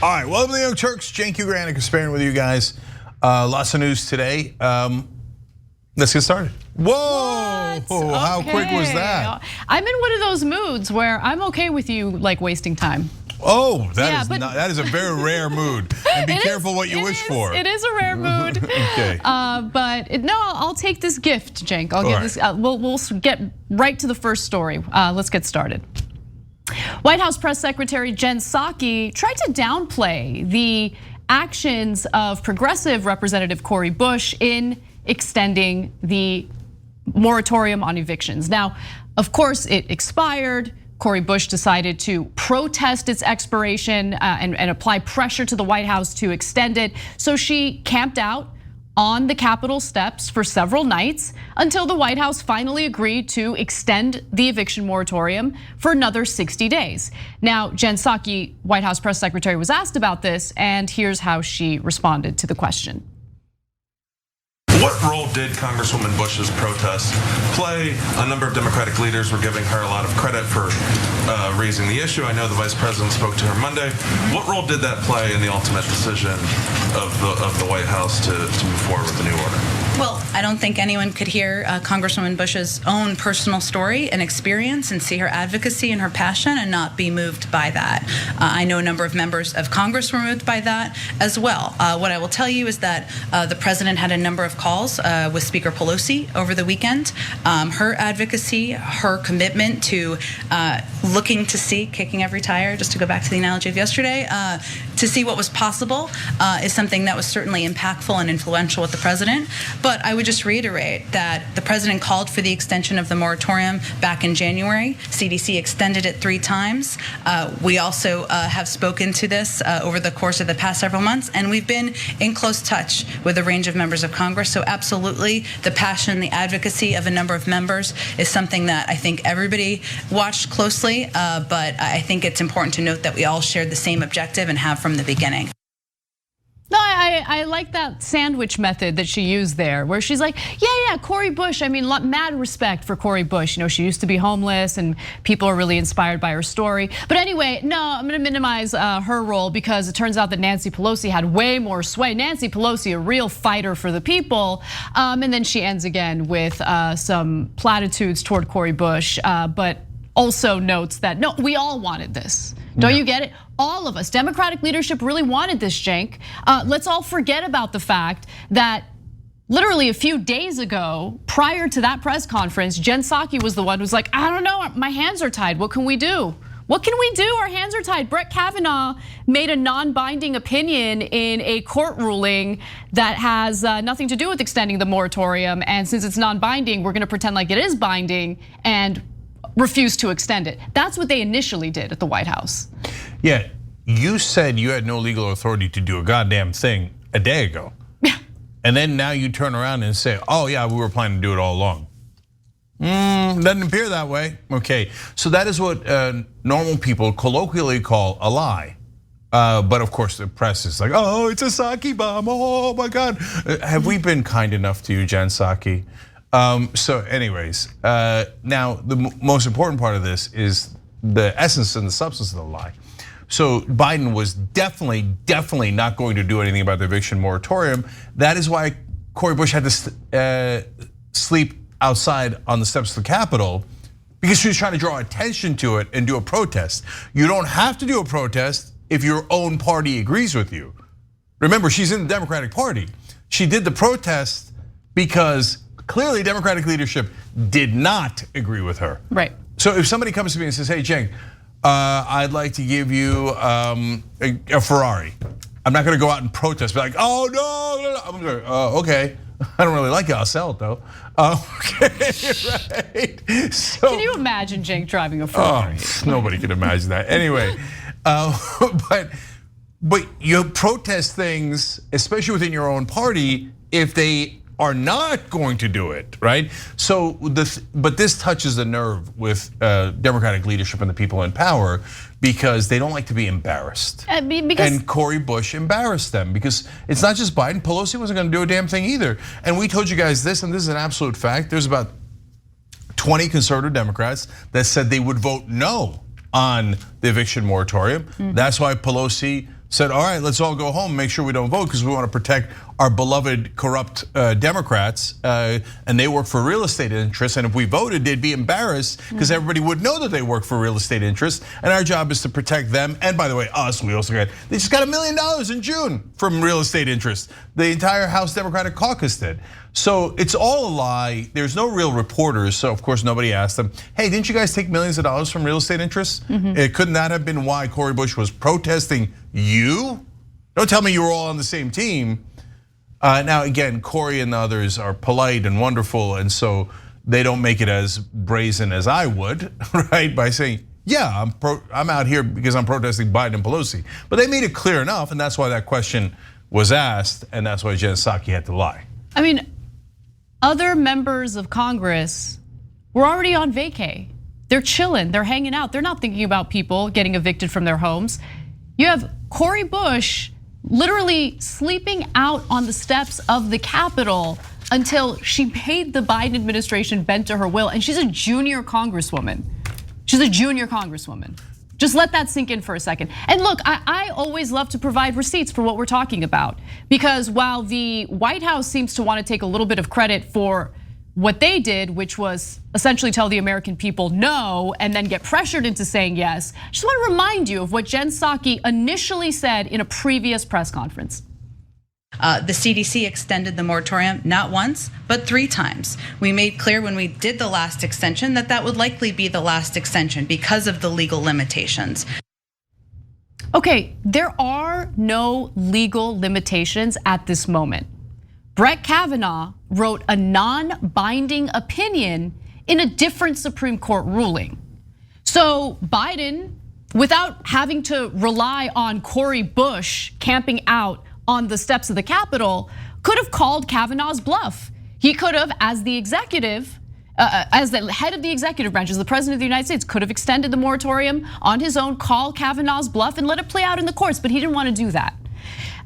All right, welcome to the Young Turks. Cenk Ugranik sparing with you guys. Lots of news today. Let's get started. Whoa, Okay. How quick was that? I'm in one of those moods where I'm okay with you like wasting time. Oh, that is a very rare mood. And be careful what you wish for. It is a rare mood. Okay. But no, I'll take this gift, Cenk. I'll give this. We'll get right to the first story. Let's get started. White House Press Secretary Jen Psaki tried to downplay the actions of progressive Representative Cori Bush in extending the moratorium on evictions. Now, of course, it expired. Cori Bush decided to protest its expiration and apply pressure to the White House to extend it. So she camped out on the Capitol steps for several nights until the White House finally agreed to extend the eviction moratorium for another 60 days. Now, Jen Psaki, White House press secretary, was asked about this, and here's how she responded to the question. What role did Congresswoman Bush's protest play? A number of Democratic leaders were giving her a lot of credit for raising the issue. I know the vice president spoke to her Monday. What role did that play in the ultimate decision of the White House to move forward with the new order? Well, I don't think anyone could hear Congresswoman Bush's own personal story and experience and see her advocacy and her passion and not be moved by that. I know a number of members of Congress were moved by that as well. What I will tell you is that the president had a number of calls with Speaker Pelosi over the weekend. Her advocacy, her commitment to looking to see, kicking every tire, just to go back to the analogy of yesterday, to see what was possible is something that was certainly impactful and influential with the president. But I would just reiterate that the president called for the extension of the moratorium back in January. CDC extended it 3 times. We also have spoken to this over the course of the past several months, and we've been in close touch with a range of members of Congress. So absolutely, the passion, the advocacy of a number of members is something that I think everybody watched closely, but I think it's important to note that we all shared the same objective and have from the beginning. No, I like that sandwich method that she used there, where she's like, yeah, Cori Bush. I mean, mad respect for Cori Bush. You know, she used to be homeless, and people are really inspired by her story. But anyway, no, I'm going to minimize her role because it turns out that Nancy Pelosi had way more sway. Nancy Pelosi, a real fighter for the people, and then she ends again with some platitudes toward Cori Bush, but also notes that no, we all wanted this. Don't you get it? All of us, Democratic leadership really wanted this, Cenk. Let's all forget about the fact that literally a few days ago, prior to that press conference, Jen Psaki was the one who's like, I don't know, my hands are tied, what can we do? What can we do? Our hands are tied. Brett Kavanaugh made a non-binding opinion in a court ruling that has nothing to do with extending the moratorium. And since it's non-binding, we're gonna pretend like it is binding and refuse to extend it. That's what they initially did at the White House. Yeah, you said you had no legal authority to do a goddamn thing a day ago. Yeah. And then now you turn around and say, oh yeah, we were planning to do it all along. Doesn't appear that way. Okay, so that is what normal people colloquially call a lie. But of course the press is like, oh, it's a Psaki bomb, oh my God. Have we been kind enough to you, Jen Psaki? So anyways, now the most important part of this is the essence and the substance of the lie. So Biden was definitely not going to do anything about the eviction moratorium. That is why Cori Bush had to sleep outside on the steps of the Capitol, because she was trying to draw attention to it and do a protest. You don't have to do a protest if your own party agrees with you. Remember, she's in the Democratic Party. She did the protest because clearly Democratic leadership did not agree with her. Right. So if somebody comes to me and says, hey, Cenk, I'd like to give you a Ferrari. I'm not gonna go out and protest, be like, oh no. I'm gonna go, okay. I don't really like it, I'll sell it though. Okay, right. So, can you imagine Cenk driving a Ferrari? Nobody can imagine that. Anyway, but you protest things, especially within your own party, if they are not going to do it, right? So but this touches a nerve with Democratic leadership and the people in power because they don't like to be embarrassed. And Cori Bush embarrassed them because it's not just Biden. Pelosi wasn't going to do a damn thing either. And we told you guys this, and this is an absolute fact. There's about 20 conservative Democrats that said they would vote no on the eviction moratorium. That's why Pelosi said, all right, let's all go home and make sure we don't vote because we want to protect our beloved corrupt Democrats, and they work for real estate interests. And if we voted, they'd be embarrassed because everybody would know that they work for real estate interests. And our job is to protect them. And by the way, us, we also they just got $1 million in June from real estate interests. The entire House Democratic caucus did. So it's all a lie. There's no real reporters, so of course nobody asked them, hey, didn't you guys take millions of dollars from real estate interests? Couldn't that have been why Cori Bush was protesting you? Don't tell me you were all on the same team. Now again, Cori and the others are polite and wonderful, and so they don't make it as brazen as I would, right? By saying, yeah, I'm out here because I'm protesting Biden and Pelosi. But they made it clear enough, and that's why that question was asked, and that's why Jen Psaki had to lie. I mean, other members of Congress were already on vacay. They're chilling, they're hanging out. They're not thinking about people getting evicted from their homes. You have Cori Bush literally sleeping out on the steps of the Capitol until she made the Biden administration bend to her will. And she's a junior congresswoman. She's a junior congresswoman. Just let that sink in for a second. And look, I always love to provide receipts for what we're talking about. Because while the White House seems to want to take a little bit of credit for what they did, which was essentially tell the American people no and then get pressured into saying yes, I just want to remind you of what Jen Psaki initially said in a previous press conference. The CDC extended the moratorium not once, but 3 times. We made clear when we did the last extension that that would likely be the last extension because of the legal limitations. Okay, there are no legal limitations at this moment. Brett Kavanaugh wrote a non-binding opinion in a different Supreme Court ruling. So Biden, without having to rely on Cori Bush camping out on the steps of the Capitol, could have called Kavanaugh's bluff. He could have, as the executive, as the head of the executive branch, as the president of the United States, could have extended the moratorium on his own, call Kavanaugh's bluff and let it play out in the courts, but he didn't want to do that.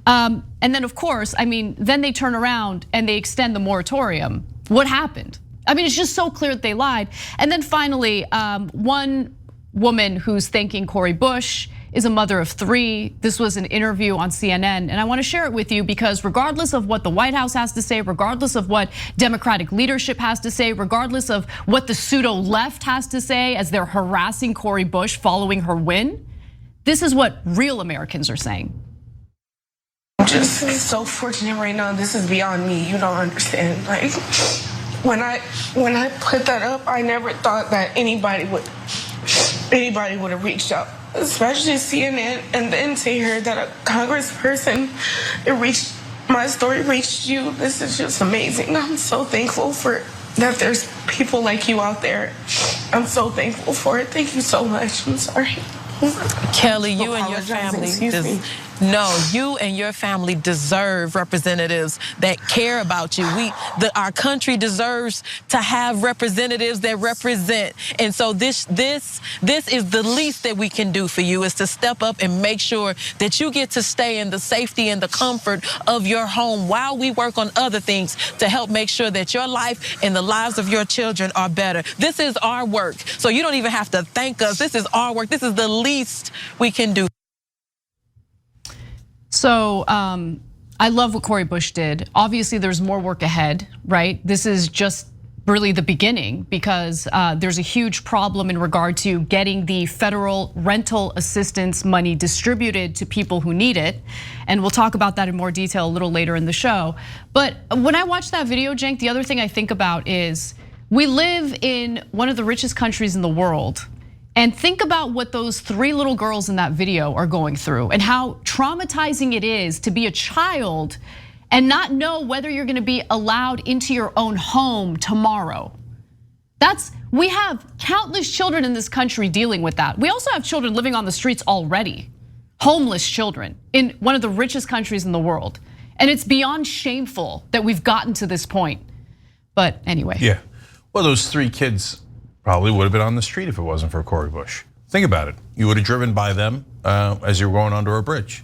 And then of course, I mean, then they turn around and they extend the moratorium. What happened? I mean, it's just so clear that they lied. And then finally, one woman who's thanking Cori Bush is a mother of 3. This was an interview on CNN, and I want to share it with you because regardless of what the White House has to say, regardless of what Democratic leadership has to say, regardless of what the pseudo left has to say as they're harassing Cori Bush following her win, this is what real Americans are saying. I'm just so fortunate right now. This is beyond me. You don't understand. Like when I put that up, I never thought that anybody would have reached out, especially CNN, and then to hear that a congressperson, my story reached you. This is just amazing. I'm so thankful for that. There's people like you out there. I'm so thankful for it. Thank you so much. I'm sorry. Kelly, you and your family, you and your family deserve representatives that care about you. Our country deserves to have representatives that represent. And so this is the least that we can do for you, is to step up and make sure that you get to stay in the safety and the comfort of your home while we work on other things to help make sure that your life and the lives of your children are better. This is our work. So you don't even have to thank us. This is our work. This is the least we can do. So I love what Cori Bush did. Obviously, there's more work ahead, right? This is just really the beginning because there's a huge problem in regard to getting the federal rental assistance money distributed to people who need it. And we'll talk about that in more detail a little later in the show. But when I watch that video, Cenk, the other thing I think about is We live in one of the richest countries in the world. And think about what those 3 little girls in that video are going through and how traumatizing it is to be a child and not know whether you're gonna be allowed into your own home tomorrow. We have countless children in this country dealing with that. We also have children living on the streets already, homeless children in one of the richest countries in the world. And it's beyond shameful that we've gotten to this point. But anyway. Yeah, well, those 3 kids probably would have been on the street if it wasn't for Cori Bush. Think about it. You would have driven by them as you were going under a bridge.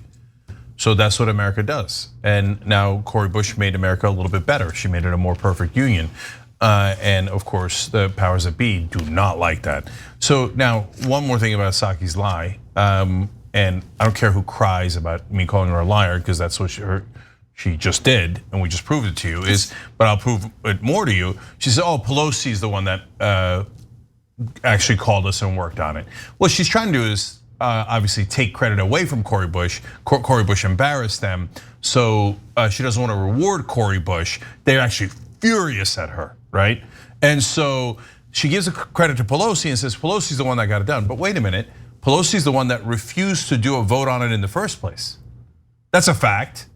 So that's what America does. And now Cori Bush made America a little bit better. She made it a more perfect union. And of course, the powers that be do not like that. So now, one more thing about Psaki's lie. And I don't care who cries about me calling her a liar, because that's what she just did, and we just proved it to you, but I'll prove it more to you. She said, Pelosi's the one that actually called us and worked on it. What she's trying to do is obviously take credit away from Cori Bush. Cori Bush embarrassed them, so she doesn't want to reward Cori Bush. They're actually furious at her, right? And so she gives the credit to Pelosi and says Pelosi's the one that got it done. But wait a minute, Pelosi's the one that refused to do a vote on it in the first place. That's a fact.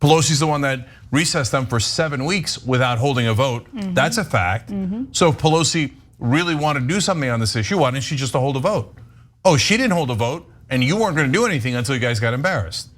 Pelosi's the one that recessed them for 7 weeks without holding a vote. That's a fact. So if Pelosi really wanted to do something on this issue, why didn't she just hold a vote? She didn't hold a vote, and you weren't gonna do anything until you guys got embarrassed.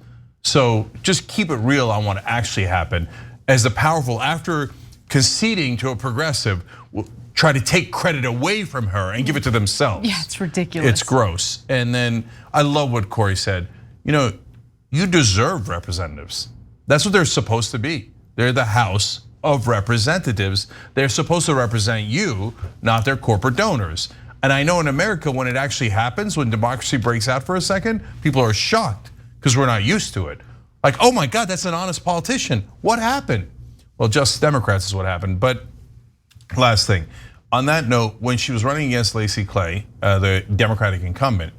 So just keep it real on what actually happened. As the powerful, after conceding to a progressive, will try to take credit away from her and give it to themselves. Yeah, it's ridiculous. It's gross. And then I love what Cori said. You deserve representatives. That's what they're supposed to be. They're the House of Representatives. They're supposed to represent you, not their corporate donors. And I know in America, when it actually happens, when democracy breaks out for a second, people are shocked because we're not used to it. Like, oh my God, that's an honest politician. What happened? Well, just Democrats is what happened. But last thing, on that note, when she was running against Lacey Clay, the Democratic incumbent,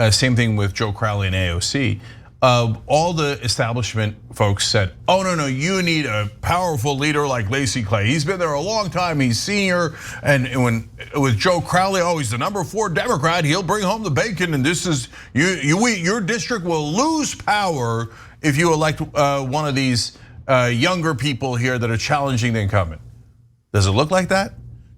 same thing with Joe Crowley and AOC, all the establishment folks said, no, you need a powerful leader like Lacey Clay. He's been there a long time, he's senior. And when with Joe Crowley, he's the number 4 Democrat, he'll bring home the bacon, and this is, your district will lose power if you elect one of these younger people here that are challenging the incumbent. Does it look like that?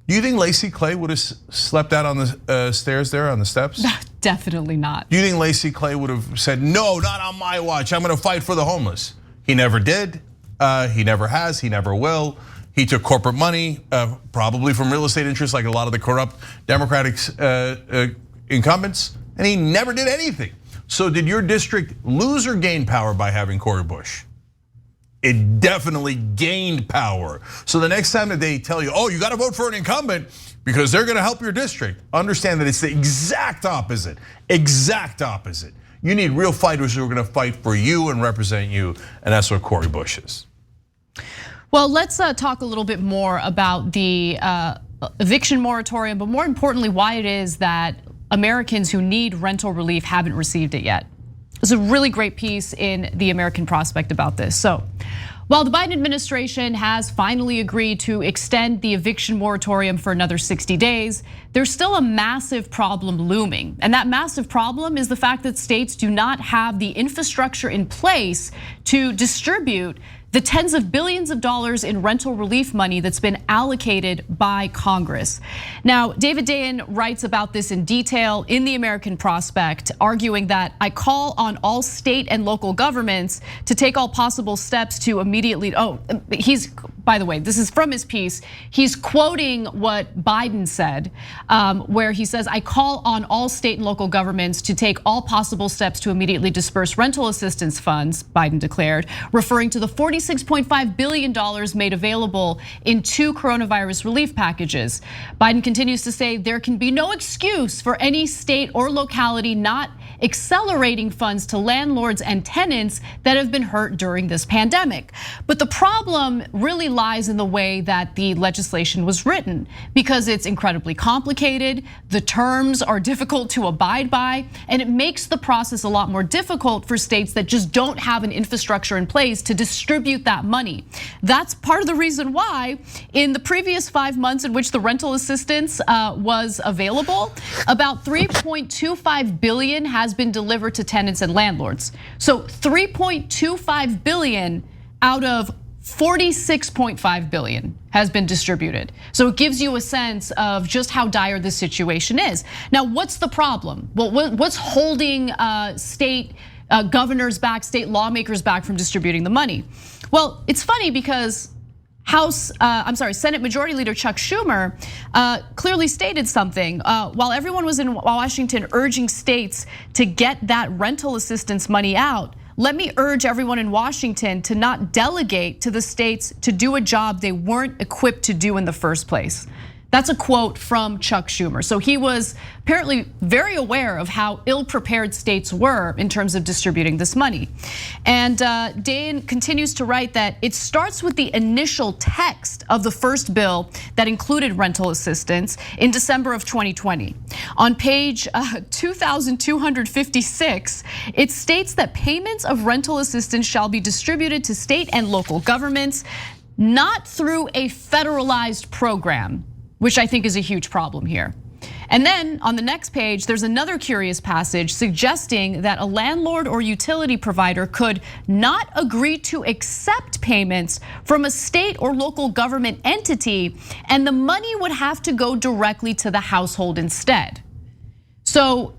Do you think Lacey Clay would have slept out on the stairs there, on the steps? Definitely not. Do you think Lacey Clay would have said, no, not on my watch, I'm gonna fight for the homeless? He never did, he never has, he never will. He took corporate money, probably from real estate interests like a lot of the corrupt Democratic incumbents, and he never did anything. So did your district lose or gain power by having Cori Bush? It definitely gained power. So the next time that they tell you, you gotta vote for an incumbent because they're gonna help your district, understand that it's the exact opposite, You need real fighters who are gonna fight for you and represent you, and that's what Cori Bush is. Well, let's talk a little bit more about the eviction moratorium, but more importantly, why it is that Americans who need rental relief haven't received it yet. There's a really great piece in the American Prospect about this. So, while the Biden administration has finally agreed to extend the eviction moratorium for another 60 days, there's still a massive problem looming. And that massive problem is the fact that states do not have the infrastructure in place to distribute the tens of billions of dollars in rental relief money that's been allocated by Congress. Now, David Dayen writes about this in detail in the American Prospect, arguing that I call on all state and local governments to take all possible steps to immediately, by the way, this is from his piece. He's quoting what Biden said, where he says, I call on all state and local governments to take all possible steps to immediately disperse rental assistance funds, Biden declared, referring to the $46.5 billion made available in 2 coronavirus relief packages. Biden continues to say there can be no excuse for any state or locality not accelerating funds to landlords and tenants that have been hurt during this pandemic. But the problem really lies in the way that the legislation was written, because it's incredibly complicated, the terms are difficult to abide by, and it makes the process a lot more difficult for states that just don't have an infrastructure in place to distribute that money. That's part of the reason why in the previous 5 months in which the rental assistance was available, about 3.25 billion has been delivered to tenants and landlords. So 3.25 billion out of 46.5 billion has been distributed. So it gives you a sense of just how dire this situation is. Now, what's the problem? Well, what's holding state governors back, state lawmakers back from distributing the money? Well, it's funny because Senate Majority Leader Chuck Schumer clearly stated something. While everyone was in Washington urging states to get that rental assistance money out, let me urge everyone in Washington to not delegate to the states to do a job they weren't equipped to do in the first place. That's a quote from Chuck Schumer. So he was apparently very aware of how ill-prepared states were in terms of distributing this money. And Dane continues to write that it starts with the initial text of the first bill that included rental assistance in December of 2020. On page 2256, it states that payments of rental assistance shall be distributed to state and local governments, not through a federalized program, which I think is a huge problem here. And then on the next page, there's another curious passage suggesting that a landlord or utility provider could not agree to accept payments from a state or local government entity, and the money would have to go directly to the household instead. So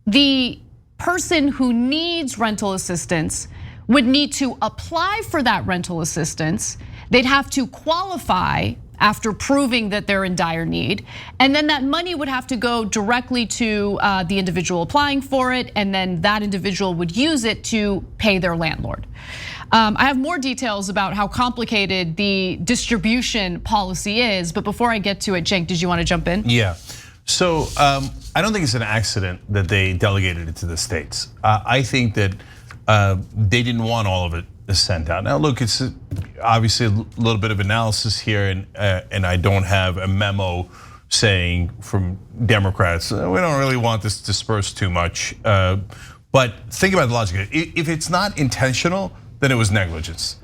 the person who needs rental assistance would need to apply for that rental assistance. They'd have to qualify after proving that they're in dire need. And then that money would have to go directly to the individual applying for it, and then that individual would use it to pay their landlord. I have more details about how complicated the distribution policy is, but before I get to it, Cenk, did you want to jump in? Yeah, so I don't think it's an accident that they delegated it to the states. I think that they didn't want all of it sent out. Now look, it's obviously a little bit of analysis here, and I don't have a memo saying from Democrats, we don't really want this dispersed too much. But think about the logic. If it's not intentional, then it was negligence.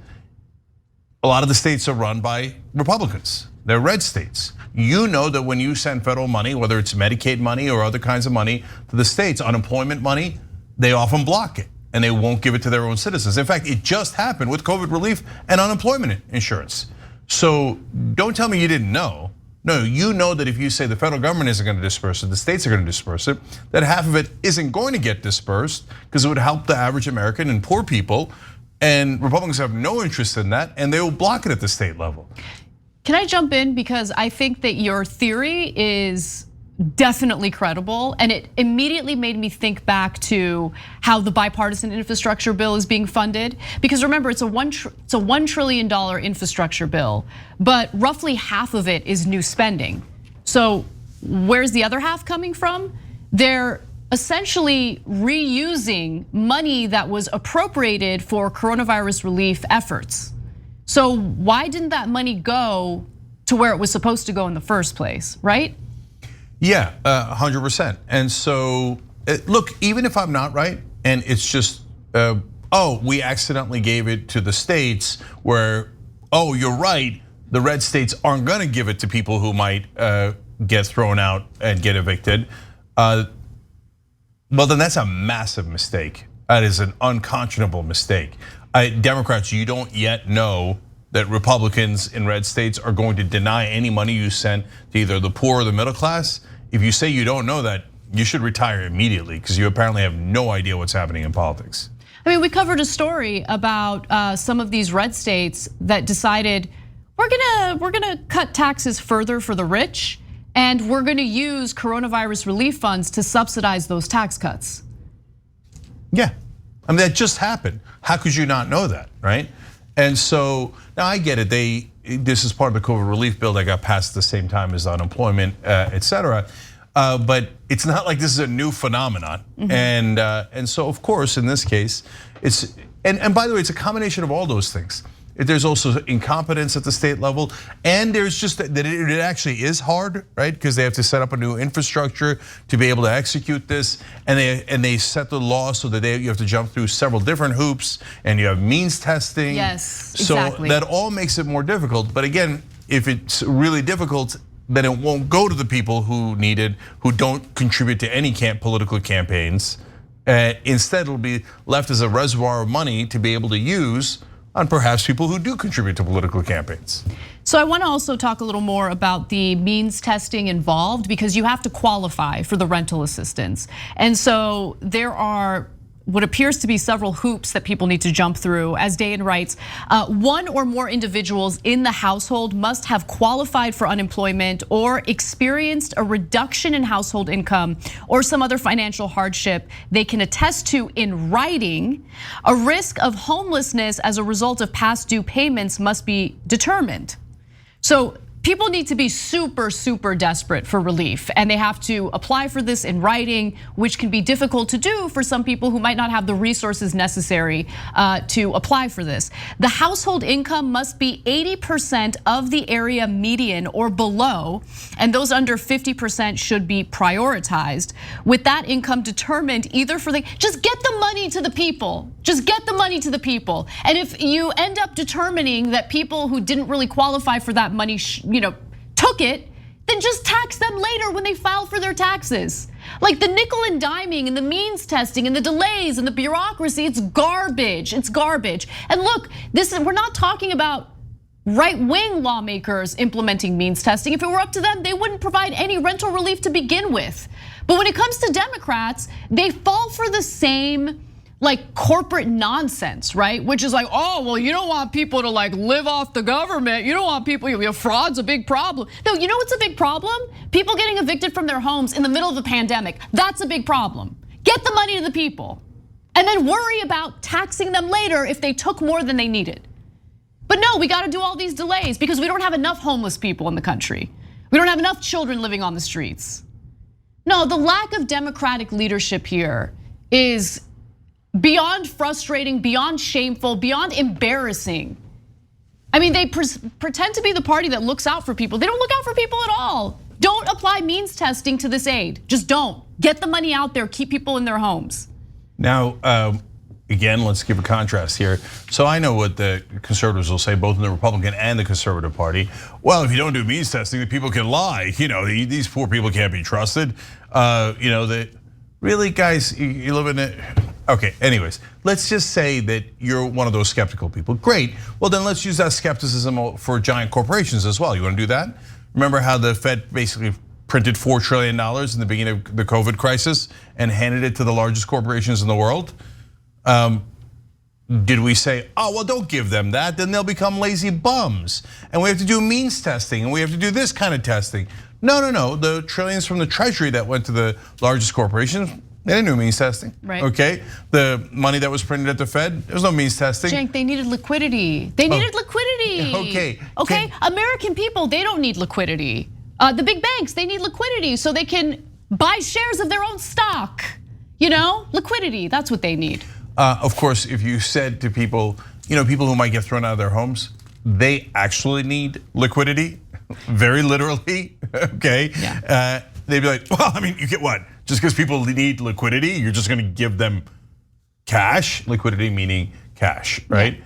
A lot of the states are run by Republicans. They're red states. You know that when you send federal money, whether it's Medicaid money or other kinds of money to the states, unemployment money, they often block it, and they won't give it to their own citizens. In fact, it just happened with COVID relief and unemployment insurance. So don't tell me you didn't know. No, you know that if you say the federal government isn't going to disperse it, the states are going to disperse it, that half of it isn't going to get dispersed because it would help the average American and poor people. And Republicans have no interest in that, and they will block it at the state level. Can I jump in? Because I think that your theory is definitely credible, and it immediately made me think back to how the bipartisan infrastructure bill is being funded. Because remember, it's a $1 trillion infrastructure bill, but roughly half of it is new spending. So where's the other half coming from? They're essentially reusing money that was appropriated for coronavirus relief efforts. So why didn't that money go to where it was supposed to go in the first place, right? Yeah, 100%. And so, look, even if I'm not right, and it's just, we accidentally gave it to the states where, you're right, the red states aren't gonna give it to people who might get thrown out and get evicted. Well, then that's a massive mistake. That is an unconscionable mistake. Democrats, you don't yet know that Republicans in red states are going to deny any money you send to either the poor or the middle class. If you say you don't know that, you should retire immediately, because you apparently have no idea what's happening in politics. I mean, we covered a story about some of these red states that decided we're gonna cut taxes further for the rich, and we're gonna use coronavirus relief funds to subsidize those tax cuts. Yeah, I mean, that just happened. How could you not know that, right? And so now I get it. This is part of the COVID relief bill that got passed at the same time as unemployment, et cetera. but it's not like this is a new phenomenon. And so of course in this case, it's and by the way, it's a combination of all those things. There's also incompetence at the state level, and there's just that it actually is hard, right? Because they have to set up a new infrastructure to be able to execute this, and they set the law so that you have to jump through several different hoops, and you have means testing. Yes, So exactly. that all makes it more difficult. But again, if it's really difficult, then it won't go to the people who need it, who don't contribute to any political campaigns. Instead, it'll be left as a reservoir of money to be able to use on perhaps people who do contribute to political campaigns. So I want to also talk a little more about the means testing involved, because you have to qualify for the rental assistance. And so there are what appears to be several hoops that people need to jump through. As Dayan writes, one or more individuals in the household must have qualified for unemployment or experienced a reduction in household income or some other financial hardship they can attest to in writing. A risk of homelessness as a result of past due payments must be determined. So people need to be super, super desperate for relief, and they have to apply for this in writing, which can be difficult to do for some people who might not have the resources necessary to apply for this. The household income must be 80% of the area median or below, and those under 50% should be prioritized. With that income determined either for just get the money to the people. Just get the money to the people. And if you end up determining that people who didn't really qualify for that money, took it, then just tax them later when they file for their taxes. Like the nickel and diming and the means testing and the delays and the bureaucracy, it's garbage. It's garbage. And look, we're not talking about right-wing lawmakers implementing means testing. If it were up to them, they wouldn't provide any rental relief to begin with. But when it comes to Democrats, they fall for the same corporate nonsense, right? Which is oh, well, you don't want people to live off the government. You don't want people, fraud's a big problem. No, you know what's a big problem? People getting evicted from their homes in the middle of a pandemic. That's a big problem. Get the money to the people and then worry about taxing them later if they took more than they needed. But no, we gotta do all these delays because we don't have enough homeless people in the country. We don't have enough children living on the streets. No, the lack of Democratic leadership here is beyond frustrating, beyond shameful, beyond embarrassing. I mean, they pretend to be the party that looks out for people. They don't look out for people at all. Don't apply means testing to this aid. Just don't. Get the money out there, keep people in their homes. Now, again, let's give a contrast here. So I know what the conservatives will say, both in the Republican and the Conservative Party. Well, if you don't do means testing, the people can lie. These poor people can't be trusted. Really, guys, you live in it. Okay, anyways, let's just say that you're one of those skeptical people. Great, well then let's use that skepticism for giant corporations as well. You wanna do that? Remember how the Fed basically printed $4 trillion in the beginning of the COVID crisis and handed it to the largest corporations in the world? Did we say, oh, well, don't give them that, then they'll become lazy bums. And we have to do means testing, and we have to do this kind of testing. No, the trillions from the Treasury that went to the largest corporations, they didn't do means testing, right? Okay, the money that was printed at the Fed, there was no means testing. Cenk, they needed liquidity. They needed liquidity. Okay, American people, they don't need liquidity. The big banks, they need liquidity so they can buy shares of their own stock. Liquidity, that's what they need. Of course, if you said to people, people who might get thrown out of their homes, they actually need liquidity, very literally, okay? Yeah. They'd be like, well, I mean, you get what? Just because people need liquidity, you're just gonna give them cash? Liquidity meaning cash, right? Yeah.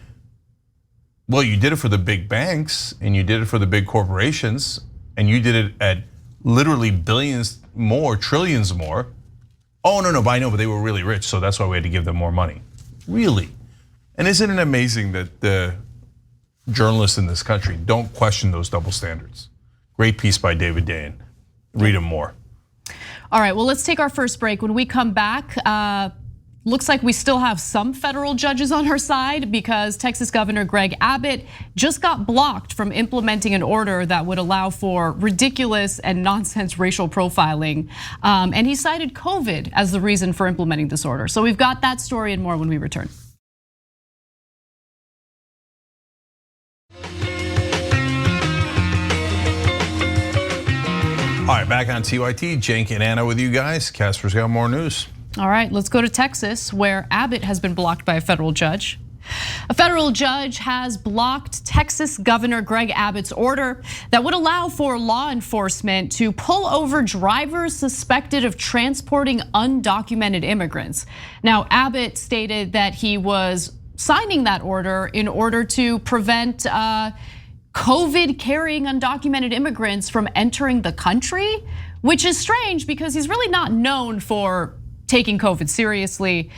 Well, you did it for the big banks and you did it for the big corporations and you did it at literally billions more, trillions more. Oh, no, but I know, but they were really rich, so that's why we had to give them more money. Really? And isn't it amazing that the journalists in this country don't question those double standards? Great piece by David Dayan. Read him more. All right, well, let's take our first break. When we come back, looks like we still have some federal judges on our side because Texas Governor Greg Abbott just got blocked from implementing an order that would allow for ridiculous and nonsense racial profiling. And he cited COVID as the reason for implementing this order. So we've got that story and more when we return. All right, back on TYT, Cenk and Anna with you guys. Casper's got more news. All right, let's go to Texas, where Abbott has been blocked by a federal judge. A federal judge has blocked Texas Governor Greg Abbott's order that would allow for law enforcement to pull over drivers suspected of transporting undocumented immigrants. Now, Abbott stated that he was signing that order in order to prevent COVID-carrying undocumented immigrants from entering the country, which is strange because he's really not known for taking COVID seriously.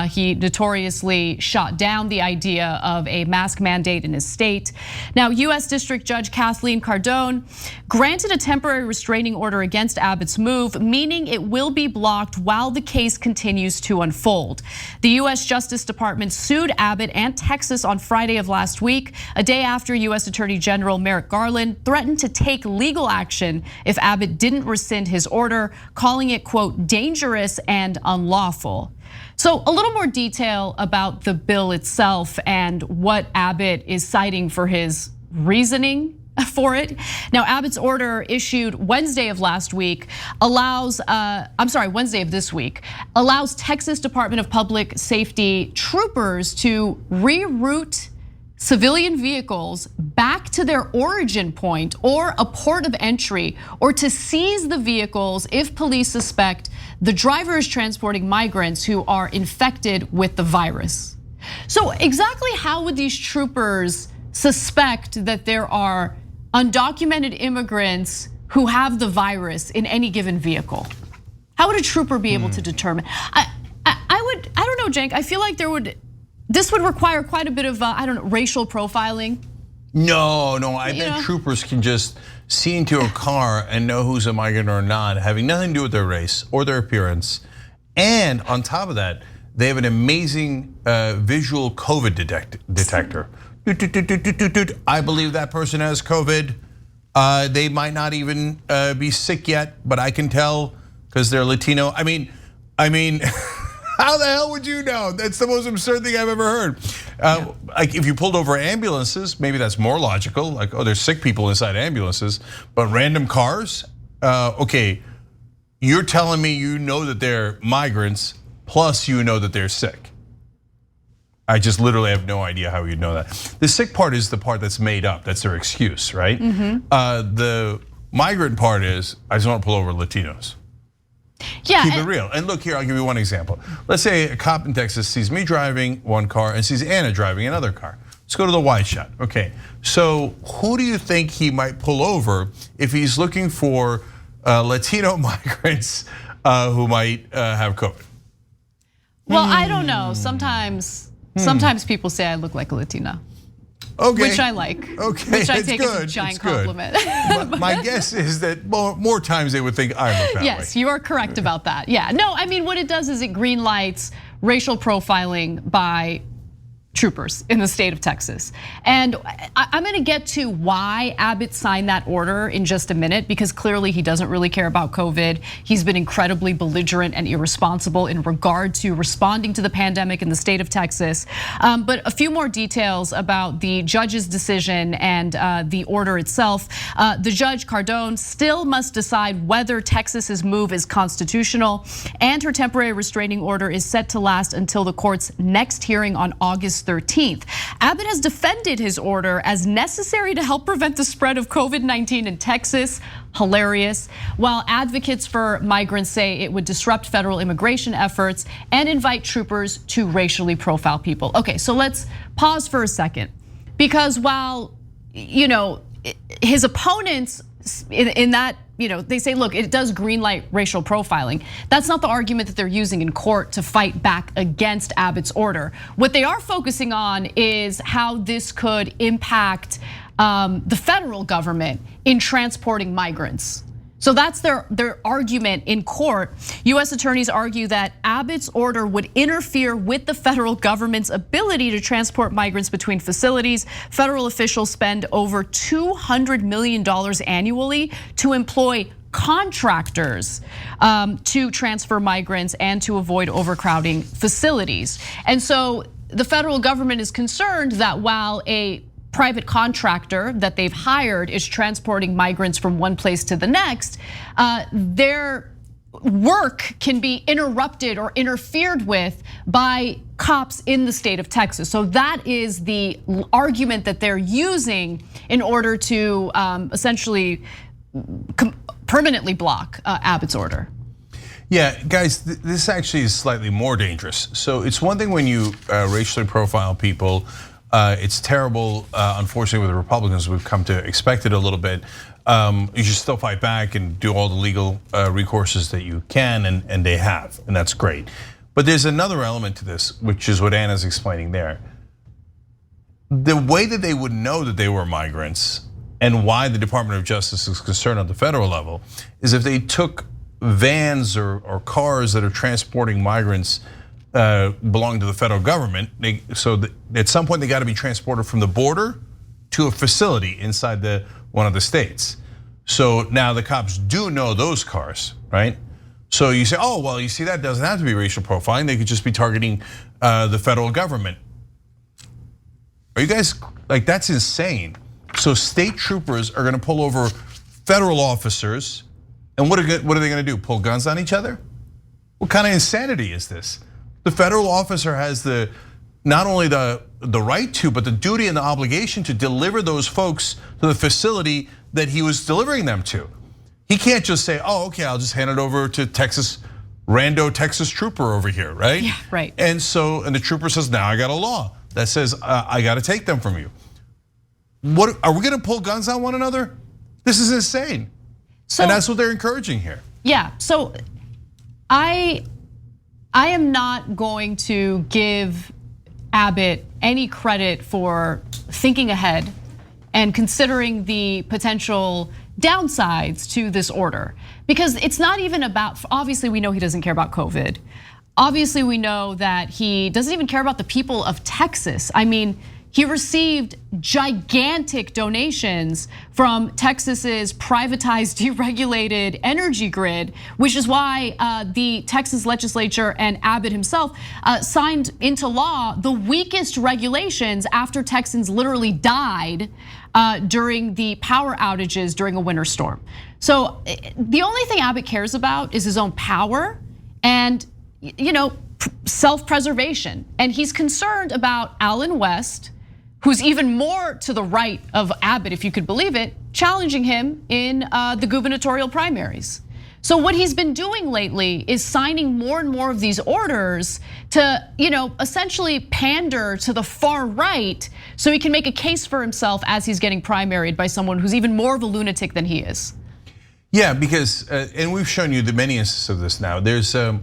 He notoriously shot down the idea of a mask mandate in his state. Now, US District Judge Kathleen Cardone granted a temporary restraining order against Abbott's move, meaning it will be blocked while the case continues to unfold. The US Justice Department sued Abbott and Texas on Friday of last week, a day after US Attorney General Merrick Garland threatened to take legal action if Abbott didn't rescind his order, calling it, quote, dangerous and unlawful. So a little more detail about the bill itself and what Abbott is citing for his reasoning for it. Now, Abbott's order issued Wednesday of this week allows Texas Department of Public Safety troopers to reroute civilian vehicles back to their origin point or a port of entry, or to seize the vehicles if police suspect the driver is transporting migrants who are infected with the virus. So exactly how would these troopers suspect that there are undocumented immigrants who have the virus in any given vehicle? How would a trooper be able to determine? I don't know, Cenk. I feel like this would require quite a bit of, racial profiling. No, I bet troopers can just see into a car and know who's a migrant or not, having nothing to do with their race or their appearance. And on top of that, they have an amazing visual COVID detector. I believe that person has COVID. They might not even be sick yet, but I can tell because they're Latino. I mean, how the hell would you know? That's the most absurd thing I've ever heard. Like if you pulled over ambulances, maybe that's more logical. Like, oh, there's sick people inside ambulances, but random cars? Okay, you're telling me you know that they're migrants, plus you know that they're sick. I just literally have no idea how you'd know that. The sick part is the part that's made up, that's their excuse, right? The migrant part is, I just want to pull over Latinos. Yeah, keep it real. And look here, I'll give you one example. Let's say a cop in Texas sees me driving one car and sees Anna driving another car. Let's go to the wide shot. Okay, so who do you think he might pull over if he's looking for Latino migrants who might have COVID? Well, I don't know. Sometimes people say I look like a Latina. Okay. Which I like. Okay, which I it's take good. as a giant it's good. compliment. But my guess is that more times they would think I look that way. Yes, you are correct about that. Yeah, no, I mean what it does is it green lights racial profiling by troopers in the state of Texas. And I'm gonna get to why Abbott signed that order in just a minute, because clearly he doesn't really care about COVID. He's been incredibly belligerent and irresponsible in regard to responding to the pandemic in the state of Texas. But a few more details about the judge's decision and the order itself. The judge, Cardone, still must decide whether Texas's move is constitutional, and her temporary restraining order is set to last until the court's next hearing on August 13th. Abbott has defended his order as necessary to help prevent the spread of COVID-19 in Texas. Hilarious. While advocates for migrants say it would disrupt federal immigration efforts and invite troopers to racially profile people. Okay, so let's pause for a second, because while his opponents in that, they say, look, it does greenlight racial profiling. That's not the argument that they're using in court to fight back against Abbott's order. What they are focusing on is how this could impact the federal government in transporting migrants. So that's their argument in court. US attorneys argue that Abbott's order would interfere with the federal government's ability to transport migrants between facilities. Federal officials spend over $200 million annually to employ contractors to transfer migrants and to avoid overcrowding facilities. And so the federal government is concerned that while a private contractor that they've hired is transporting migrants from one place to the next, their work can be interrupted or interfered with by cops in the state of Texas. So that is the argument that they're using in order to essentially permanently block Abbott's order. Yeah, guys, this actually is slightly more dangerous. So it's one thing when you racially profile people. It's terrible, unfortunately, with the Republicans. We've come to expect it a little bit. You should still fight back and do all the legal recourses that you can, and they have, and that's great. But there's another element to this, which is what Anna's explaining there. The way that they would know that they were migrants and why the Department of Justice is concerned at the federal level is if they took vans or cars that are transporting migrants belong to the federal government. So at some point they got to be transported from the border to a facility inside one of the states. So now the cops do know those cars, right? So you say, oh, well, you see, that doesn't have to be racial profiling. They could just be targeting the federal government. Are you guys, like, that's insane. So state troopers are gonna pull over federal officers, and what are they gonna do? Pull guns on each other? What kind of insanity is this? The federal officer has not only the right to, but the duty and the obligation to deliver those folks to the facility that he was delivering them to. He can't just say, oh, okay, I'll just hand it over to rando Texas trooper over here, right? Yeah, right. And the trooper says, now I got a law that says I got to take them from you. What, are we gonna pull guns on one another? This is insane. And that's what they're encouraging here. Yeah, so I am not going to give Abbott any credit for thinking ahead and considering the potential downsides to this order. Because it's not even about, obviously we know he doesn't care about COVID. Obviously we know that he doesn't even care about the people of Texas. I mean, he received gigantic donations from Texas's privatized, deregulated energy grid, which is why the Texas legislature and Abbott himself signed into law the weakest regulations after Texans literally died during the power outages during a winter storm. So the only thing Abbott cares about is his own power and self-preservation. And he's concerned about Allen West, who's even more to the right of Abbott, if you could believe it, challenging him in the gubernatorial primaries. So what he's been doing lately is signing more and more of these orders to, essentially pander to the far right so he can make a case for himself as he's getting primaried by someone who's even more of a lunatic than he is. Yeah, because, and we've shown you the many instances of this now. There's a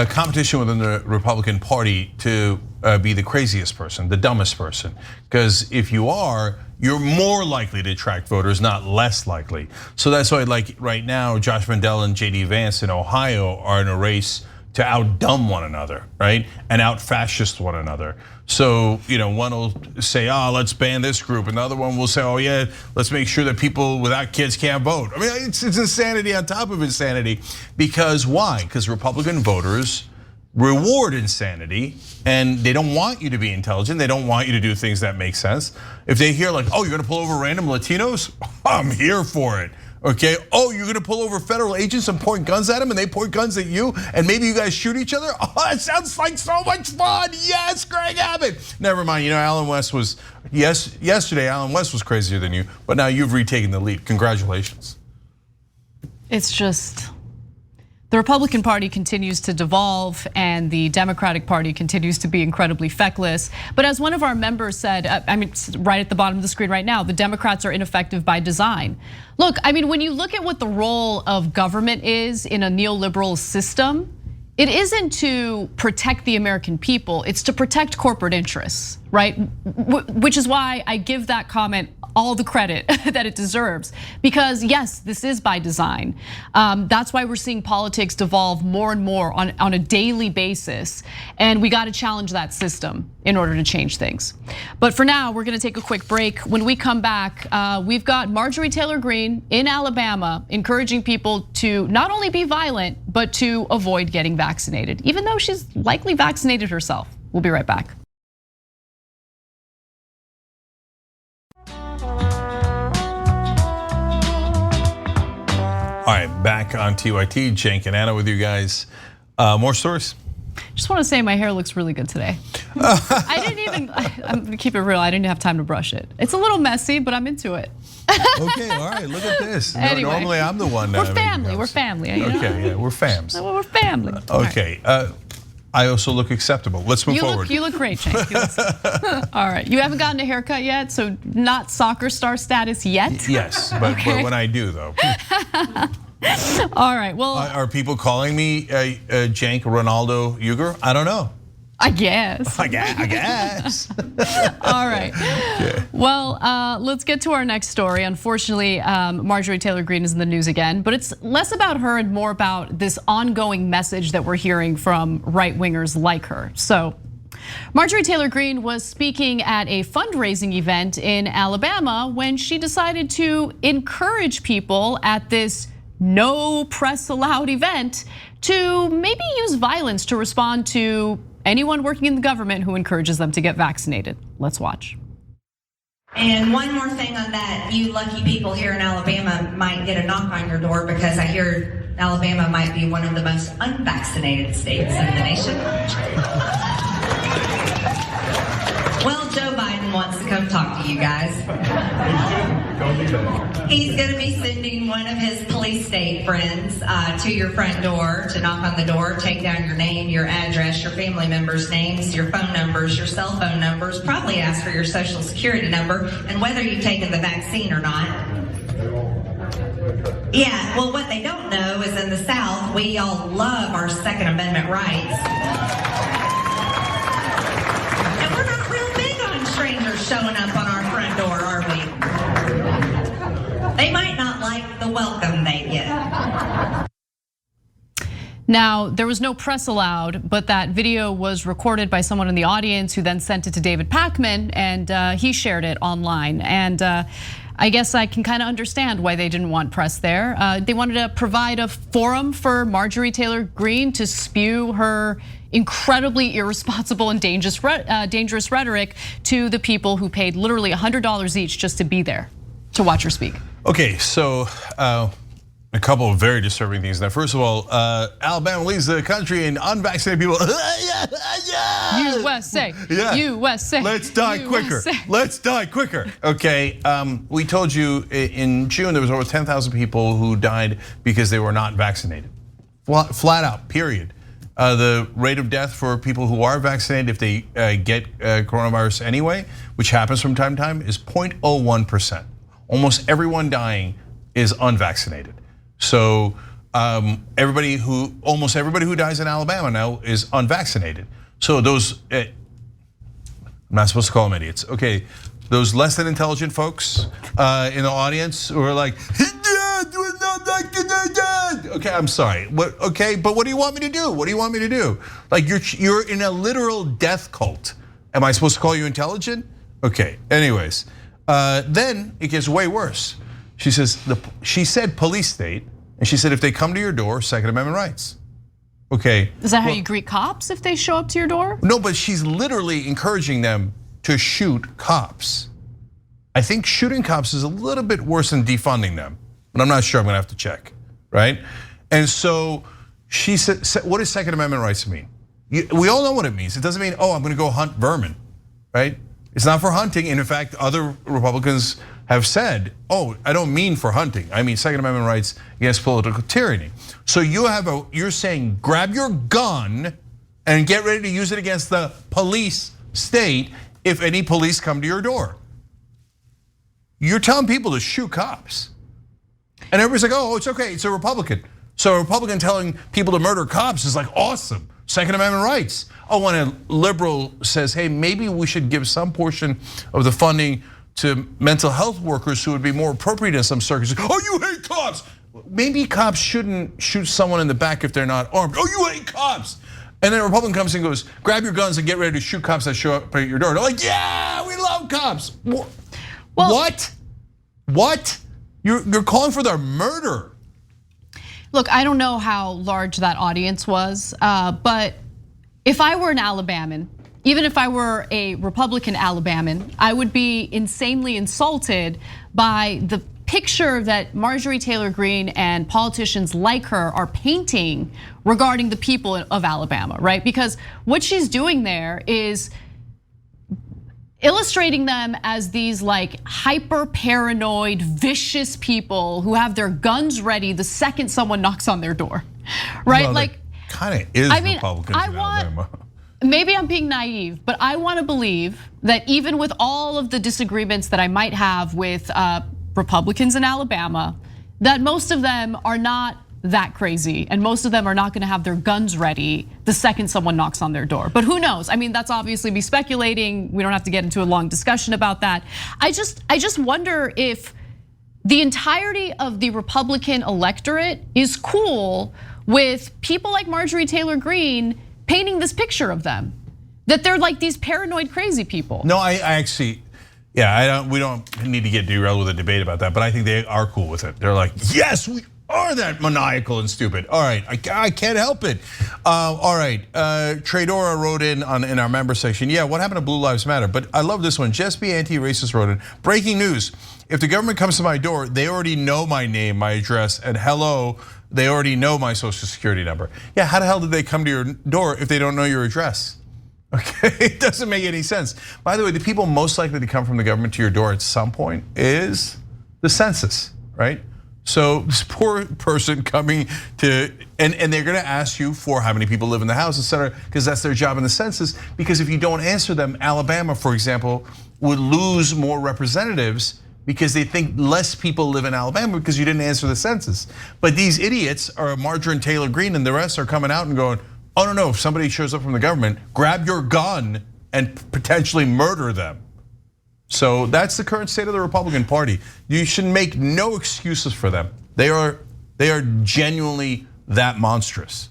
competition within the Republican Party to be the craziest person, the dumbest person. Because if you are, you're more likely to attract voters, not less likely. So that's why, like right now, Josh Mandel and JD Vance in Ohio are in a race to out-dumb one another, right? And out-fascist one another. So, one will say, oh, let's ban this group. And the other one will say, oh yeah, let's make sure that people without kids can't vote. I mean, it's insanity on top of insanity. Because why? Because Republican voters reward insanity, and they don't want you to be intelligent. They don't want you to do things that make sense. If they hear like, oh, you're gonna pull over random Latinos, I'm here for it. Okay, oh, you're gonna pull over federal agents and point guns at them, and they point guns at you, and maybe you guys shoot each other? Oh, that sounds like so much fun. Yes, Greg Abbott. Never mind, Allen West was, yesterday Allen West was crazier than you, but now you've retaken the lead. Congratulations. It's just, the Republican Party continues to devolve and the Democratic Party continues to be incredibly feckless. But as one of our members said, I mean, right at the bottom of the screen right now, the Democrats are ineffective by design. Look, I mean, when you look at what the role of government is in a neoliberal system, it isn't to protect the American people, it's to protect corporate interests, right? Which is why I give that comment all the credit that it deserves. Because yes, this is by design. That's why we're seeing politics devolve more and more on a daily basis. And we gotta challenge that system in order to change things. But for now, we're gonna take a quick break. When we come back, we've got Marjorie Taylor Greene in Alabama encouraging people to not only be violent, but to avoid getting vaccinated, even though she's likely vaccinated herself. We'll be right back. All right, back on TYT, Cenk and Anna with you guys. More stories? Just want to say my hair looks really good today. I'm gonna keep it real, I didn't have time to brush it. It's a little messy, but I'm into it. Okay, all right, look at this. Anyway, normally I'm the one. We're family, we're family. You know? Okay, yeah, we're fams. We're family. Okay, I also look acceptable. Let's move forward. You look great, Cenk. All right, you haven't gotten a haircut yet, so not soccer star status yet? Yes, but when I do though. All right, well. Are people calling me Cenk Ronaldo Uger? I don't know. I guess. I guess. All right. Okay. Well, let's get to our next story. Unfortunately, Marjorie Taylor Greene is in the news again, but it's less about her and more about this ongoing message that we're hearing from right-wingers like her. So, Marjorie Taylor Greene was speaking at a fundraising event in Alabama when she decided to encourage people at this no press allowed event to maybe use violence to respond to anyone working in the government who encourages them to get vaccinated. Let's watch. And one more thing on that, you lucky people here in Alabama might get a knock on your door because I hear Alabama might be one of the most unvaccinated states in the nation. Well, Joe Biden wants to come talk to you guys. He's going to be sending one of his police state friends to your front door to knock on the door, take down your name, your address, your family members' names, your phone numbers, your cell phone numbers, probably ask for your social security number and whether you've taken the vaccine or not. Yeah, well, what they don't know is in the South, we all love our Second Amendment rights. And we're not real big on strangers showing up on our front door, are we? They might not like the welcome they get. Now, there was no press allowed, but that video was recorded by someone in the audience who then sent it to David Pakman, and he shared it online. And I guess I can kind of understand why they didn't want press there. They wanted to provide a forum for Marjorie Taylor Greene to spew her incredibly irresponsible and dangerous rhetoric to the people who paid literally $100 each just to be there to watch her speak. Okay, so a couple of very disturbing things. Now, first of all, Alabama leads the country in unvaccinated people. USA, yeah. USA. Let's die quicker. Let's die quicker. Okay, we told you in June there was over 10,000 people who died because they were not vaccinated. Flat out, period. The rate of death for people who are vaccinated, if they get coronavirus anyway, which happens from time to time, is 0.01%. Almost everyone dying is unvaccinated. So almost everybody who dies in Alabama now is unvaccinated. So those, I'm not supposed to call them idiots. Okay, those less than intelligent folks in the audience who are like, we're not vaccinated. Okay, I'm sorry. Okay, but what do you want me to do? What do you want me to do? Like you're in a literal death cult. Am I supposed to call you intelligent? Okay. Anyways, then it gets way worse. She said police state, and she said if they come to your door, Second Amendment rights. Okay. Is that how you greet cops if they show up to your door? No, but she's literally encouraging them to shoot cops. I think shooting cops is a little bit worse than defunding them, but I'm not sure. I'm gonna have to check, right? And so she said, what does Second Amendment rights mean? We all know what it means. It doesn't mean, oh, I'm gonna go hunt vermin, right? It's not for hunting. And in fact, other Republicans have said, oh, I don't mean for hunting. I mean Second Amendment rights against political tyranny. So you're saying grab your gun and get ready to use it against the police state if any police come to your door. You're telling people to shoot cops. And everybody's like, oh, it's okay, it's a Republican. So a Republican telling people to murder cops is like awesome. Second Amendment rights. Oh, when a liberal says, hey, maybe we should give some portion of the funding to mental health workers who would be more appropriate in some circles. Oh, you hate cops. Maybe cops shouldn't shoot someone in the back if they're not armed. Oh, you hate cops. And then a Republican comes and goes, grab your guns and get ready to shoot cops that show up at your door. They're like, yeah, we love cops. Well, what? You're calling for their murder. Look, I don't know how large that audience was, but if I were an Alabaman, even if I were a Republican Alabaman, I would be insanely insulted by the picture that Marjorie Taylor Greene and politicians like her are painting regarding the people of Alabama, right? Because what she's doing there is illustrating them as these like hyper paranoid, vicious people who have their guns ready the second someone knocks on their door, right? Well, like, kind of is Republicans in Alabama. Maybe I'm being naive, but I want to believe that even with all of the disagreements that I might have with Republicans in Alabama, that most of them are not that crazy, and most of them are not going to have their guns ready the second someone knocks on their door. But who knows? I mean, that's obviously me speculating. We don't have to get into a long discussion about that. I just wonder if the entirety of the Republican electorate is cool with people like Marjorie Taylor Greene painting this picture of them, that they're like these paranoid, crazy people. No, I actually, yeah, we don't need to get derailed with a debate about that, but I think they are cool with it. They're like, yes, we are that maniacal and stupid. All right, I can't help it. All right, Tradora wrote in our member section. Yeah, what happened to Blue Lives Matter? But I love this one. Just Be Anti-Racist wrote in. Breaking news: if the government comes to my door, they already know my name, my address, and hello, they already know my social security number. Yeah, how the hell did they come to your door if they don't know your address? Okay, it doesn't make any sense. By the way, the people most likely to come from the government to your door at some point is the census, right? So this poor person coming to, and they're gonna ask you for how many people live in the house, et cetera, because that's their job in the census. Because if you don't answer them, Alabama, for example, would lose more representatives because they think less people live in Alabama because you didn't answer the census. But these idiots are Marjorie Taylor Greene and the rest are coming out and going, oh no, if somebody shows up from the government, grab your gun and potentially murder them. So that's the current state of the Republican Party. You should make no excuses for them. They are genuinely that monstrous.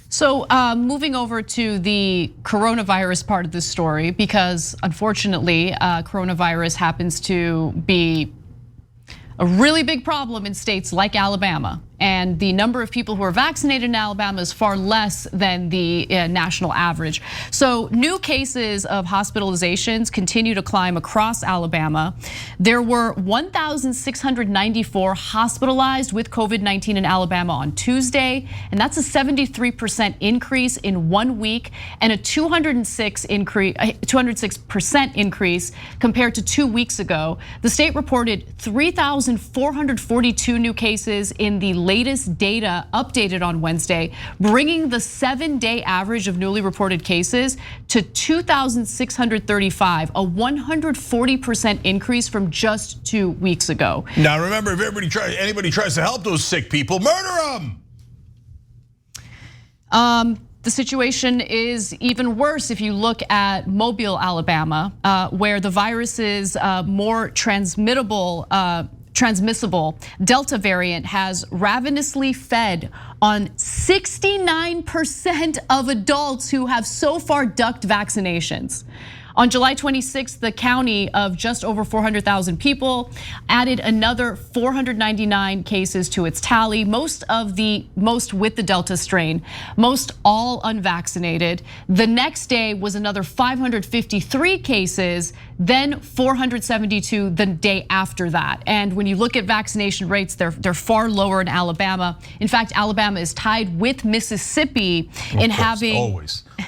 So moving over to the coronavirus part of this story, because unfortunately, coronavirus happens to be a really big problem in states like Alabama. And the number of people who are vaccinated in Alabama is far less than the national average. So new cases of hospitalizations continue to climb across Alabama. There were 1,694 hospitalized with COVID-19 in Alabama on Tuesday, and that's a 73% increase in 1 week and a 206% increase compared to 2 weeks ago. The state reported 3,442 new cases in the latest data updated on Wednesday, bringing the 7-day average of newly reported cases to 2,635, a 140% increase from just 2 weeks ago. Now remember, if anybody tries to help those sick people, murder them. The situation is even worse if you look at Mobile, Alabama, where the virus is more transmissible. Delta variant has ravenously fed on 69% of adults who have so far ducked vaccinations. On July 26th, the county of just over 400,000 people added another 499 cases to its tally, most with the Delta strain, most all unvaccinated. The next day was another 553 cases, then 472 the day after that. And when you look at vaccination rates, they're far lower in Alabama. In fact, Alabama is tied with Mississippi in having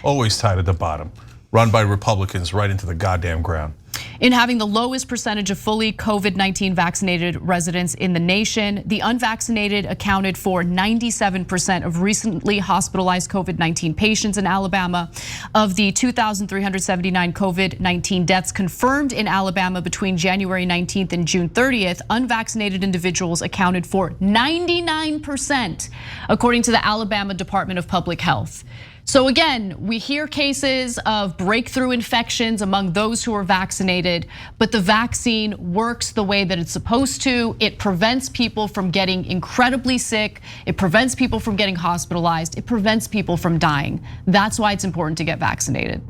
always tied at the bottom. Run by Republicans right into the goddamn ground. In having the lowest percentage of fully COVID-19 vaccinated residents in the nation, the unvaccinated accounted for 97% of recently hospitalized COVID-19 patients in Alabama. Of the 2,379 COVID-19 deaths confirmed in Alabama between January 19th and June 30th, unvaccinated individuals accounted for 99%, according to the Alabama Department of Public Health. So again, we hear cases of breakthrough infections among those who are vaccinated, but the vaccine works the way that it's supposed to. It prevents people from getting incredibly sick. It prevents people from getting hospitalized. It prevents people from dying. That's why it's important to get vaccinated.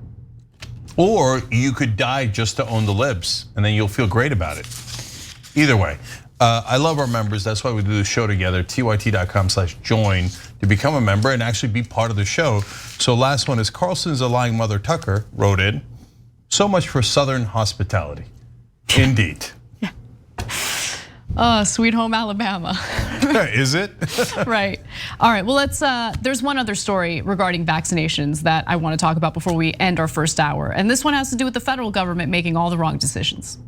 Or you could die just to own the libs, and then you'll feel great about it. Either way. I love our members. That's why we do the show together. tyt.com/join to become a member and actually be part of the show. So last one is Carlson's a lying mother Tucker wrote in. So much for Southern hospitality. Indeed. Sweet home Alabama. Is it? Right. All right, well, there's one other story regarding vaccinations that I want to talk about before we end our first hour. And this one has to do with the federal government making all the wrong decisions.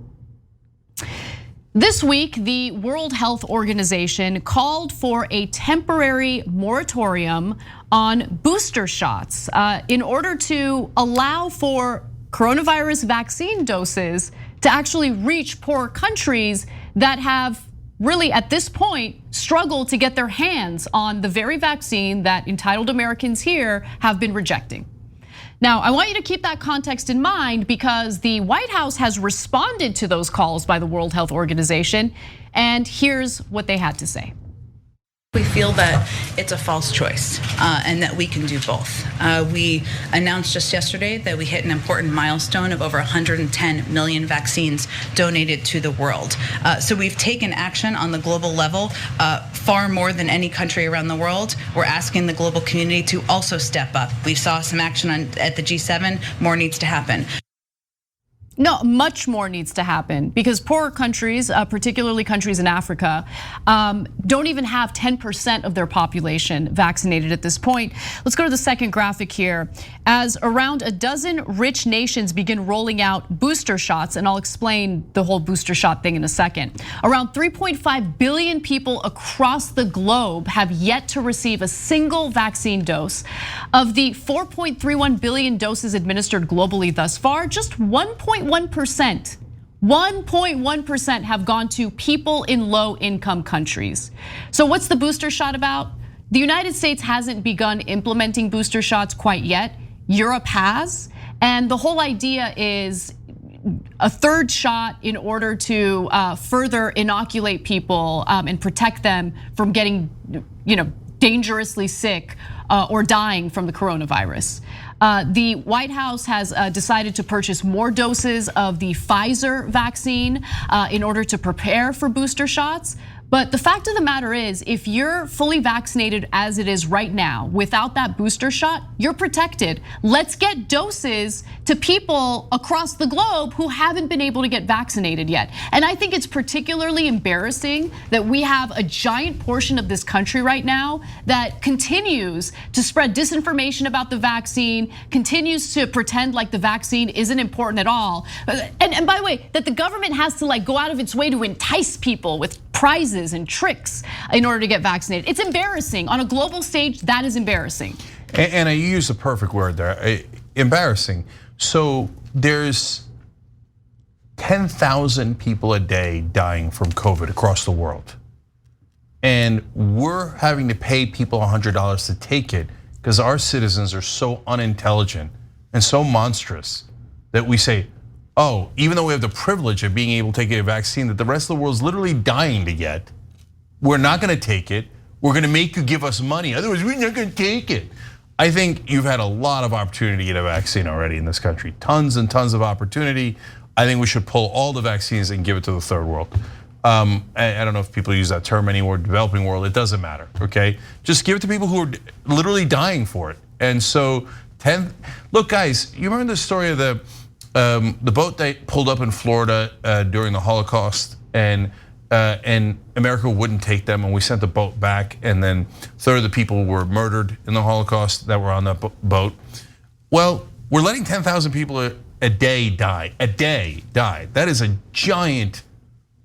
This week, the World Health Organization called for a temporary moratorium on booster shots in order to allow for coronavirus vaccine doses to actually reach poor countries that have really, at this point, struggled to get their hands on the very vaccine that entitled Americans here have been rejecting. Now, I want you to keep that context in mind because the White House has responded to those calls by the World Health Organization, and here's what they had to say. We feel that it's a false choice and that we can do both. We announced just yesterday that we hit an important milestone of over 110 million vaccines donated to the world. So we've taken action on the global level far more than any country around the world. We're asking the global community to also step up. We saw some action at the G7, more needs to happen. No, much more needs to happen because poorer countries, particularly countries in Africa, don't even have 10% of their population vaccinated at this point. Let's go to the second graphic here. As around a dozen rich nations begin rolling out booster shots, and I'll explain the whole booster shot thing in a second. Around 3.5 billion people across the globe have yet to receive a single vaccine dose. Of the 4.31 billion doses administered globally thus far, just 1.1% have gone to people in low-income countries. So what's the booster shot about? The United States hasn't begun implementing booster shots quite yet. Europe has, and the whole idea is a third shot in order to further inoculate people and protect them from getting, dangerously sick or dying from the coronavirus. The White House has decided to purchase more doses of the Pfizer vaccine in order to prepare for booster shots. But the fact of the matter is, if you're fully vaccinated as it is right now, without that booster shot, you're protected. Let's get doses to people across the globe who haven't been able to get vaccinated yet. And I think it's particularly embarrassing that we have a giant portion of this country right now that continues to spread disinformation about the vaccine, continues to pretend like the vaccine isn't important at all. And by the way, that the government has to go out of its way to entice people with prizes and tricks in order to get vaccinated. It's embarrassing. On a global stage, that is embarrassing. And I use the perfect word there, embarrassing. So there's 10,000 people a day dying from COVID across the world. And we're having to pay people $100 to take it because our citizens are so unintelligent and so monstrous that we say, oh, even though we have the privilege of being able to take a vaccine that the rest of the world is literally dying to get, we're not gonna take it. We're gonna make you give us money. Otherwise, we're not gonna take it. I think you've had a lot of opportunity to get a vaccine already in this country. Tons and tons of opportunity. I think we should pull all the vaccines and give it to the third world. I don't know if people use that term anymore, developing world, it doesn't matter, okay? Just give it to people who are literally dying for it. And so, look guys, you remember the story of the boat that pulled up in Florida during the Holocaust, and America wouldn't take them, and we sent the boat back, and then a third of the people were murdered in the Holocaust that were on that boat. Well, we're letting 10,000 people a day die. A day die. That is a giant,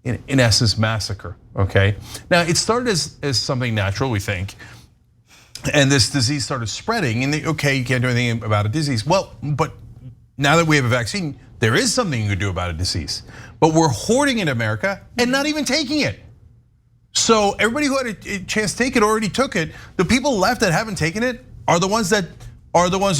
in essence, massacre. Okay. Now it started as something natural, we think, and this disease started spreading. And okay, you can't do anything about a disease. Well, but now that we have a vaccine, there is something you can do about a disease. But we're hoarding in America and not even taking it. So everybody who had a chance to take it already took it. The people left that haven't taken it are the ones who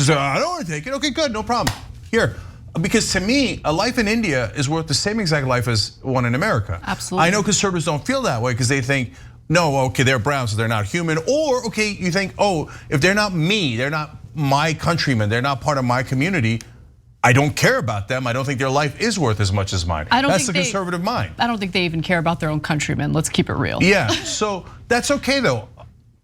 say, I don't want to take it. Okay, good, no problem. Here, because to me, a life in India is worth the same exact life as one in America. Absolutely. I know conservatives don't feel that way because they think, no, okay, they're brown, so they're not human. Or, okay, you think, oh, if they're not me, they're not my countrymen, they're not part of my community, I don't care about them. I don't think their life is worth as much as mine. That's the conservative mind. I don't think they even care about their own countrymen. Let's keep it real. Yeah, so that's okay though.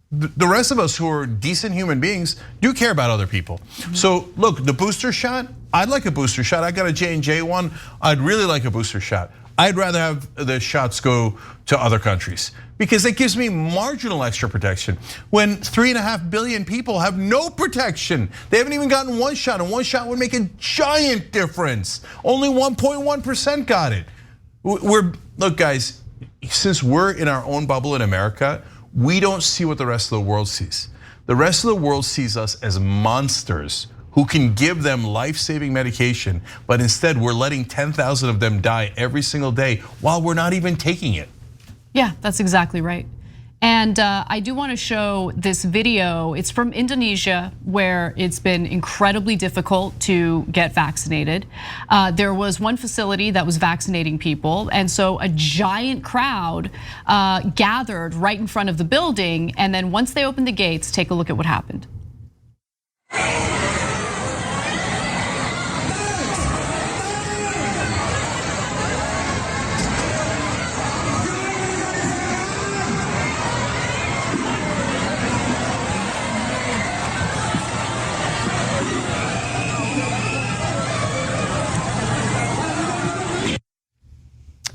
The rest of us who are decent human beings do care about other people. So look, the booster shot, I'd like a booster shot. I got a J&J one. I'd really like a booster shot. I'd rather have the shots go to other countries because it gives me marginal extra protection when 3.5 billion people have no protection. They haven't even gotten one shot, and one shot would make a giant difference. Only 1.1% got it. Look, guys, since we're in our own bubble in America, we don't see what the rest of the world sees. The rest of the world sees us as monsters who can give them life-saving medication, but instead we're letting 10,000 of them die every single day while we're not even taking it. Yeah, that's exactly right. And I do want to show this video. It's from Indonesia, where it's been incredibly difficult to get vaccinated. There was one facility that was vaccinating people, and so a giant crowd gathered right in front of the building. And then once they opened the gates, take a look at what happened.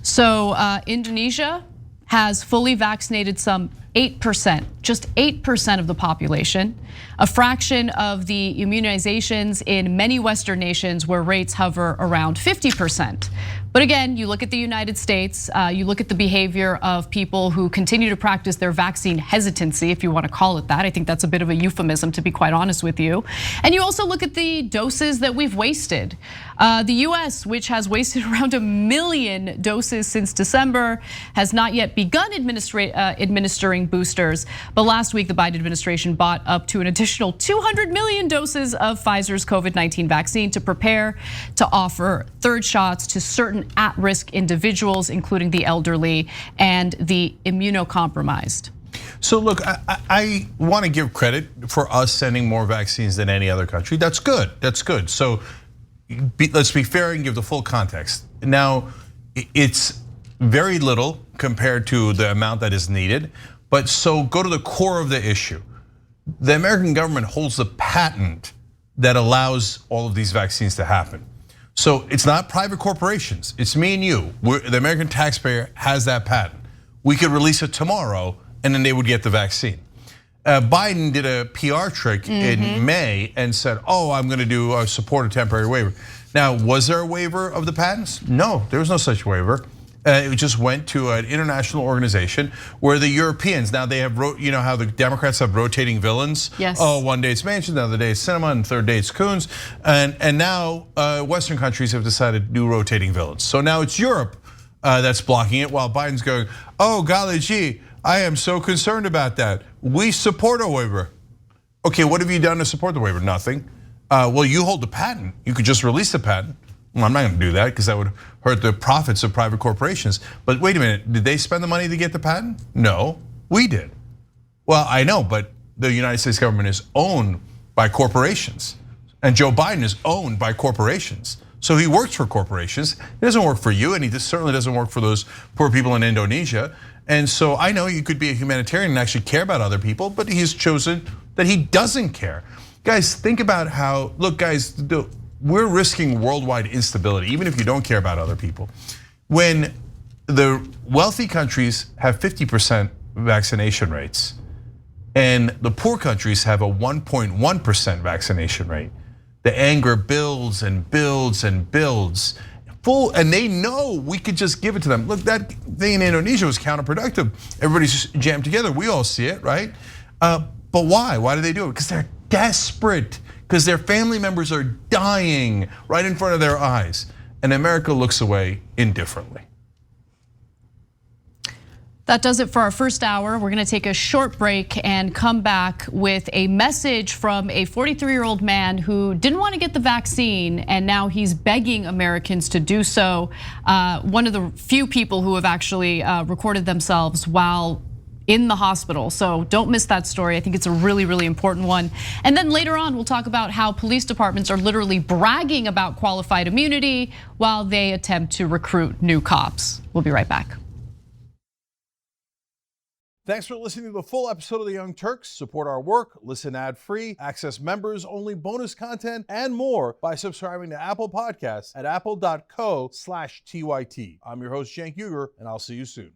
So Indonesia has fully vaccinated some 8%, just 8% of the population, a fraction of the immunizations in many Western nations where rates hover around 50%. But again, you look at the United States, you look at the behavior of people who continue to practice their vaccine hesitancy, if you want to call it that. I think that's a bit of a euphemism, to be quite honest with you. And you also look at the doses that we've wasted. The US, which has wasted around 1 million doses since December, has not yet begun administering boosters. But last week, the Biden administration bought up to an additional 200 million doses of Pfizer's COVID-19 vaccine to prepare to offer third shots to certain at-risk individuals, including the elderly and the immunocompromised. So look, I want to give credit for us sending more vaccines than any other country. That's good, that's good. So let's be fair and give the full context. Now, it's very little compared to the amount that is needed, but so go to the core of the issue. The American government holds the patent that allows all of these vaccines to happen. So it's not private corporations, it's me and you. The American taxpayer has that patent. We could release it tomorrow and then they would get the vaccine. Biden did a PR trick in May and said, I'm gonna do support a temporary waiver. Now, was there a waiver of the patents? No, there was no such waiver. It just went to an international organization where the Europeans, now they have, you know how the Democrats have rotating villains? Yes. One day it's Manchin, the other day it's Sinema, and the third day it's Coons. And now Western countries have decided to do rotating villains. So now it's Europe that's blocking it while Biden's going, golly gee, I am so concerned about that. We support a waiver. Okay, what have you done to support the waiver? Nothing. Well, you hold the patent. You could just release the patent. Well, I'm not gonna do that because that would hurt the profits of private corporations. But wait a minute, did they spend the money to get the patent? No, we did. Well, I know, but the United States government is owned by corporations. And Joe Biden is owned by corporations. So he works for corporations. He doesn't work for you, and he certainly doesn't work for those poor people in Indonesia. And so I know you could be a humanitarian and actually care about other people, but he's chosen that he doesn't care. Guys, think about how, look guys, we're risking worldwide instability, even if you don't care about other people. When the wealthy countries have 50% vaccination rates, and the poor countries have a 1.1% vaccination rate, the anger builds and builds and builds. And they know we could just give it to them. Look, that thing in Indonesia was counterproductive. Everybody's jammed together, we all see it, right? But why? Why do they do it? Because they're desperate, because their family members are dying right in front of their eyes. And America looks away indifferently. That does it for our first hour. We're gonna take a short break and come back with a message from a 43-year-old man who didn't want to get the vaccine, and now he's begging Americans to do so. One of the few people who have actually recorded themselves while in the hospital. So don't miss that story. I think it's a really, really important one. And then later on, we'll talk about how police departments are literally bragging about qualified immunity while they attempt to recruit new cops. We'll be right back. Thanks for listening to the full episode of The Young Turks. Support our work, listen ad-free, access members-only bonus content, and more by subscribing to Apple Podcasts at apple.co/TYT. I'm your host, Cenk Uygur, and I'll see you soon.